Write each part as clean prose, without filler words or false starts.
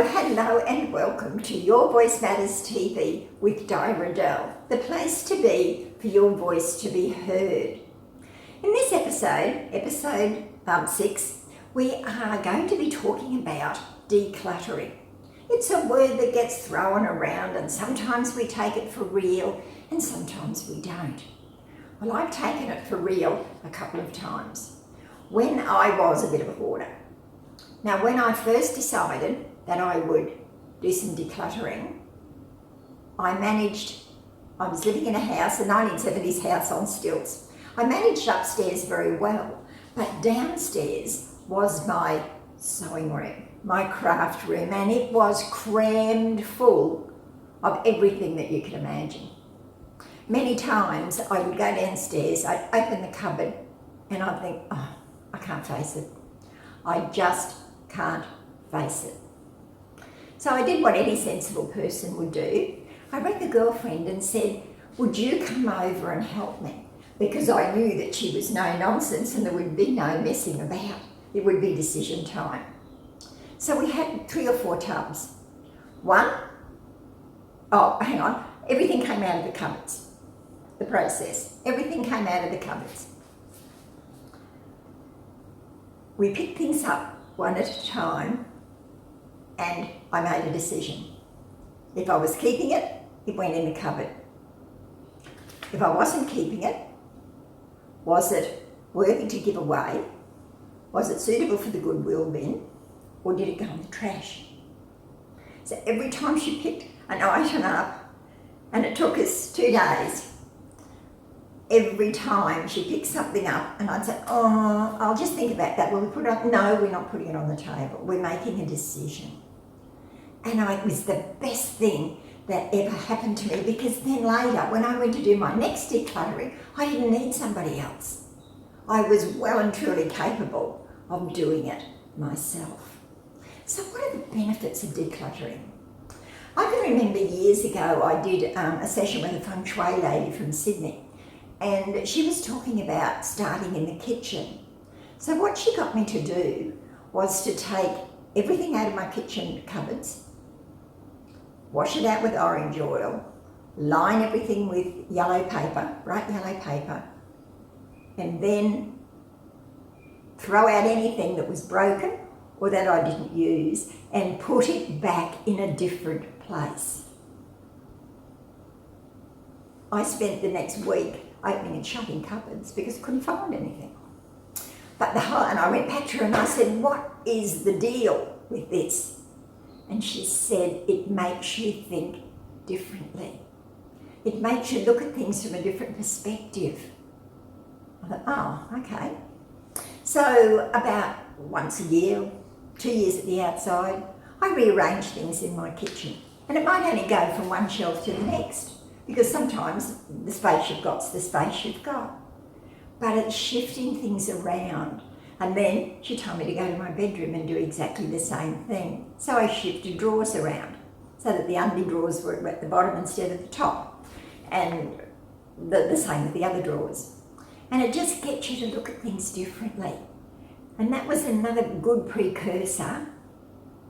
Hello and welcome to Your Voice Matters TV with Riddell, the place to be for your voice to be heard. In this episode 6, we are going to be talking about decluttering. It's a word that gets thrown around and sometimes we take it for real and sometimes we don't. Well, I've taken it for real a couple of times when I was a bit of a hoarder. Now, when I first decided that I would do some decluttering, I was living in a house, a 1970s house on stilts. I managed upstairs very well, but downstairs was my sewing room, my craft room, and it was crammed full of everything that you can imagine. Many times I would go downstairs, I'd open the cupboard and I'd think, oh, I can't face it. I just can't face it. So I did what any sensible person would do. I rang a girlfriend and said, would you come over and help me? Because I knew that she was no nonsense and there would be no messing about. It would be decision time. So we had 3 or 4 tubs. Everything came out of the cupboards. The process. Everything came out of the cupboards. We picked things up one at a time and I made a decision. If I was keeping it, it went in the cupboard. If I wasn't keeping it, was it worthy to give away? Was it suitable for the Goodwill bin? Or did it go in the trash? So every time she picked an item up, and it took us 2 days, every time she picked something up and I'd say, oh, I'll just think about that. Will we put it up? No, we're not putting it on the table. We're making a decision. And it was the best thing that ever happened to me, because then later, when I went to do my next decluttering, I didn't need somebody else. I was well and truly capable of doing it myself. So what are the benefits of decluttering? I can remember years ago I did a session with a feng shui lady from Sydney, and she was talking about starting in the kitchen. So what she got me to do was to take everything out of my kitchen cupboards, wash it out with orange oil, line everything with yellow paper, bright yellow paper, and then throw out anything that was broken or that I didn't use and put it back in a different place. I spent the next week opening and shutting cupboards because I couldn't find anything. And I went back to her and I said, what is the deal with this? And she said, it makes you think differently. It makes you look at things from a different perspective. I thought, oh, okay. So about once a year, 2 years at the outside, I rearrange things in my kitchen. And it might only go from one shelf to the next, because sometimes the space you've got's the space you've got. But it's shifting things around. And then she told me to go to my bedroom and do exactly the same thing. So I shifted drawers around so that the under drawers were at the bottom instead of the top. And the same with the other drawers. And it just gets you to look at things differently. And that was another good precursor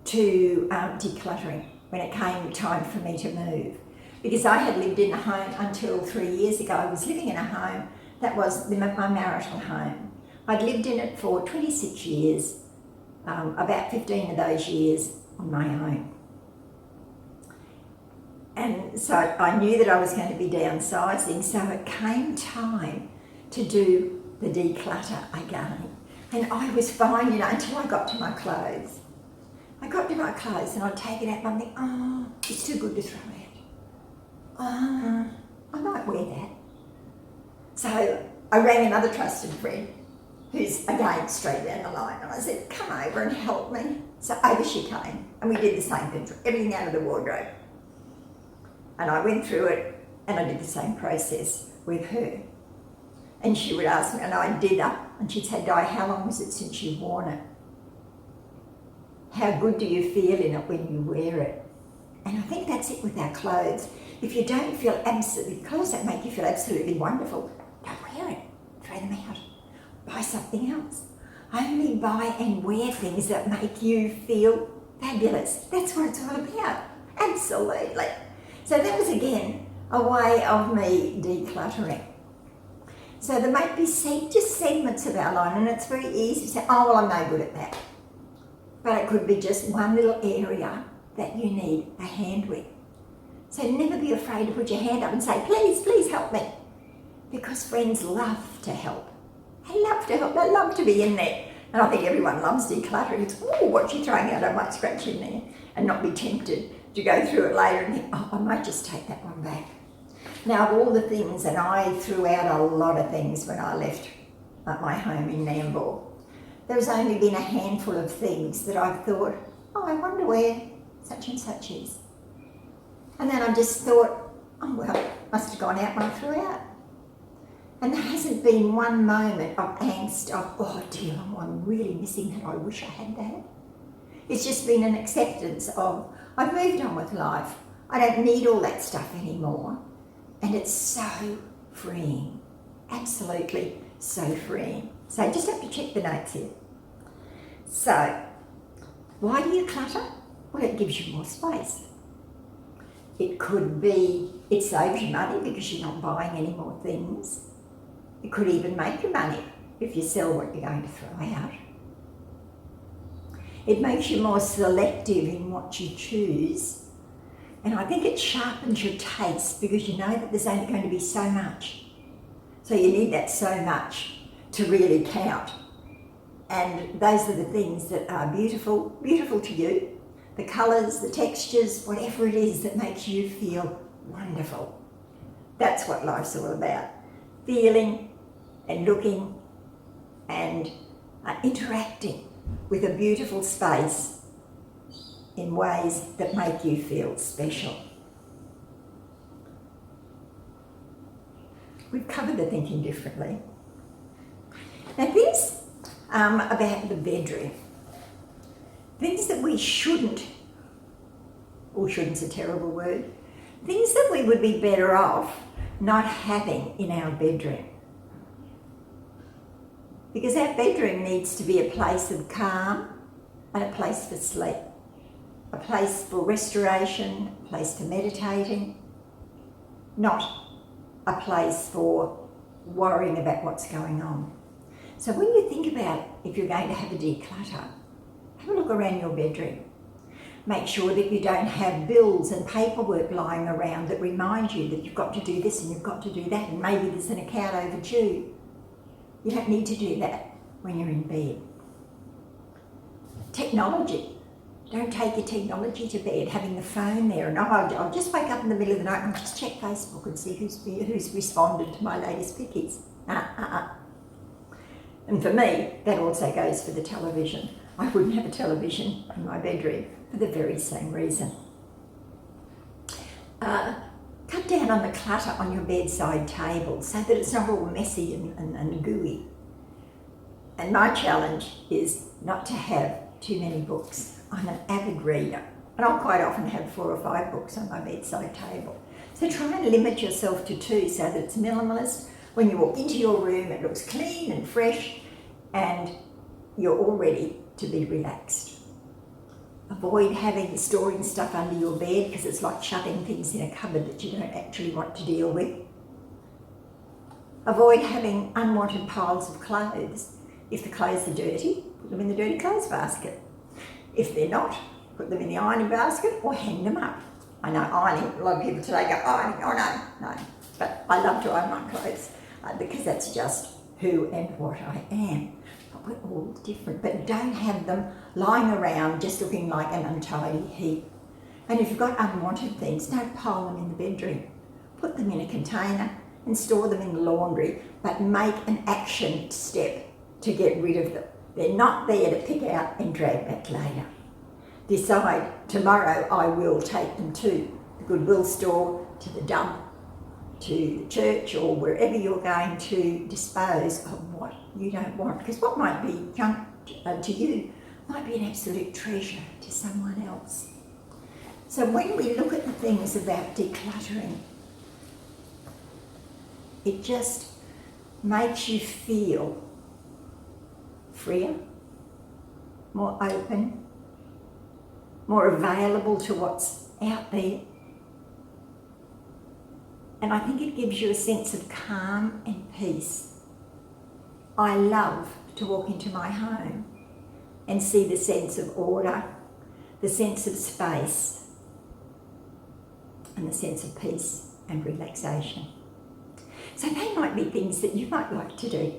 to decluttering when it came time for me to move. Because I had lived in a home until 3 years ago. I was living in a home that was my marital home. I'd lived in it for 26 years, about 15 of those years on my own. And so I knew that I was going to be downsizing, so it came time to do the declutter again. And I was fine, until I got to my clothes. I got to my clothes and I'd take it out and I'd think, oh, it's too good to throw out. I might wear that. So I rang another trusted friend who's again straight down the line, and I said, come over and help me. So over she came and we did the same thing, everything out of the wardrobe. And I went through it and I did the same process with her. And she would ask me, and I'd dig up and she'd say, Di, how long was it since you've worn it? How good do you feel in it when you wear it? And I think that's it with our clothes. If you don't feel absolutely, clothes that make you feel absolutely wonderful, don't wear it, throw them out. Buy something else. Only buy and wear things that make you feel Fabulous. That's what it's all about. Absolutely. So that was again a way of me decluttering. So there might be just segments of our line, and it's very easy to say, oh, well, I'm no good at that. But it could be just one little area that you need a hand with. So never be afraid to put your hand up and say, please, please help me. Because friends love to help. They love to help. They love to be in there. And I think everyone loves decluttering. It's, oh, what's she throwing out? I might scratch in there and not be tempted to go through it later and think, oh, I might just take that one back. Now, of all the things, and I threw out a lot of things when I left my home in Nambour, there's only been a handful of things that I've thought, oh, I wonder where such and such is. And then I just thought, oh, well, must have gone out when I threw out. And there hasn't been one moment of angst of, oh dear, I'm really missing that. I wish I had that. It's just been an acceptance of, I've moved on with life. I don't need all that stuff anymore. And it's so freeing. Absolutely so freeing. So I just have to check the notes here. So, why do you clutter? Well, it gives you more space. It could be, it saves you money because you're not buying any more things. It could even make you money if you sell what you're going to throw out. It makes you more selective in what you choose. And I think it sharpens your taste because you know that there's only going to be so much. So you need that so much to really count. And those are the things that are beautiful to you. The colours, the textures, whatever it is that makes you feel wonderful. That's what life's all about. Feeling and looking and interacting with a beautiful space in ways that make you feel special. We've covered the thinking differently. Now things about the bedroom. Things that we shouldn't, or shouldn't's a terrible word, things that we would be better off not having in our bedroom. Because our bedroom needs to be a place of calm and a place for sleep, a place for restoration, a place for meditating, not a place for worrying about what's going on. So when you think about if you're going to have a declutter, have a look around your bedroom. Make sure that you don't have bills and paperwork lying around that remind you that you've got to do this and you've got to do that, and maybe there's an account overdue. You don't need to do that when you're in bed. Technology. Don't take your technology to bed, having the phone there. And I'll just wake up in the middle of the night and just check Facebook and see who's responded to my latest pickies. And for me, that also goes for the television. I wouldn't have a television in my bedroom for the very same reason. Cut down on the clutter on your bedside table so that it's not all messy and gooey. And my challenge is not to have too many books. I'm an avid reader, and I'll quite often have 4 or 5 books on my bedside table. So try and limit yourself to 2 so that it's minimalist. When you walk into your room, it looks clean and fresh, and you're all ready to be relaxed. Avoid storing stuff under your bed because it's like shutting things in a cupboard that you don't actually want to deal with. Avoid having unwanted piles of clothes. If the clothes are dirty, put them in the dirty clothes basket. If they're not, put them in the ironing basket or hang them up. I know ironing, a lot of people today go, ironing, oh no. But I love to iron my clothes because that's just who and what I am. But we're all different, but don't have them lying around just looking like an untidy heap. And if you've got unwanted things, don't pile them in the bedroom. Put them in a container and store them in the laundry, but make an action step to get rid of them. They're not there to pick out and drag back later. Decide, tomorrow I will take them to the Goodwill Store, to the dump, to the church, or wherever you're going to dispose of what you don't want. Because what might be junk to you might be an absolute treasure to someone else. So when we look at the things about decluttering, it just makes you feel freer, more open, more available to what's out there. And I think it gives you a sense of calm and peace. I love to walk into my home and see the sense of order, the sense of space, and the sense of peace and relaxation. So they might be things that you might like to do.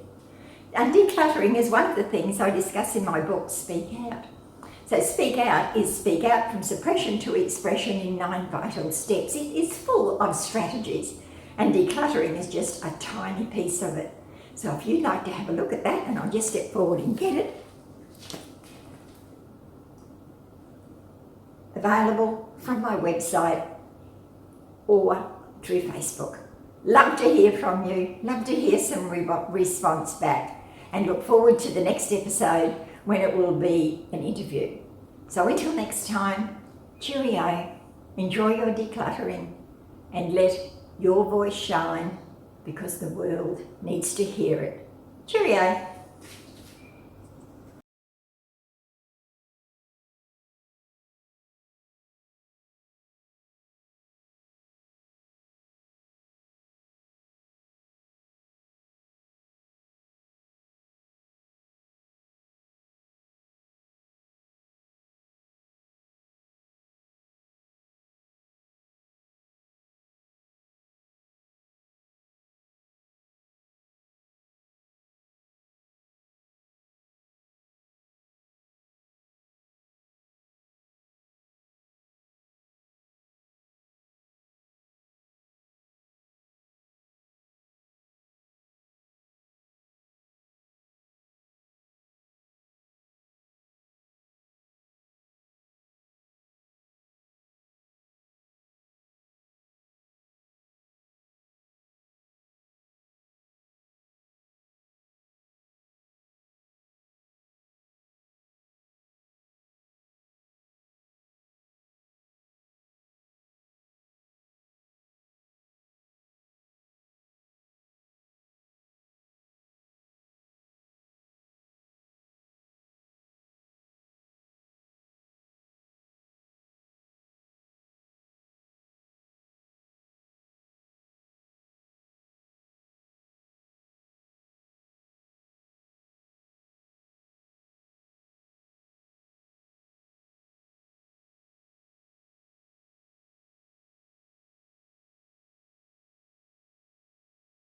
And decluttering is one of the things I discuss in my book, Speak Out. So Speak Out is speak out from suppression to expression in 9 vital steps. It is full of strategies, and decluttering is just a tiny piece of it. So if you'd like to have a look at that, and I'll just step forward and get it. Available from my website or through Facebook. Love to hear from you, love to hear some response back, and look forward to the next episode when it will be an interview. So until next time, cheerio, enjoy your decluttering and let your voice shine because the world needs to hear it. Cheerio.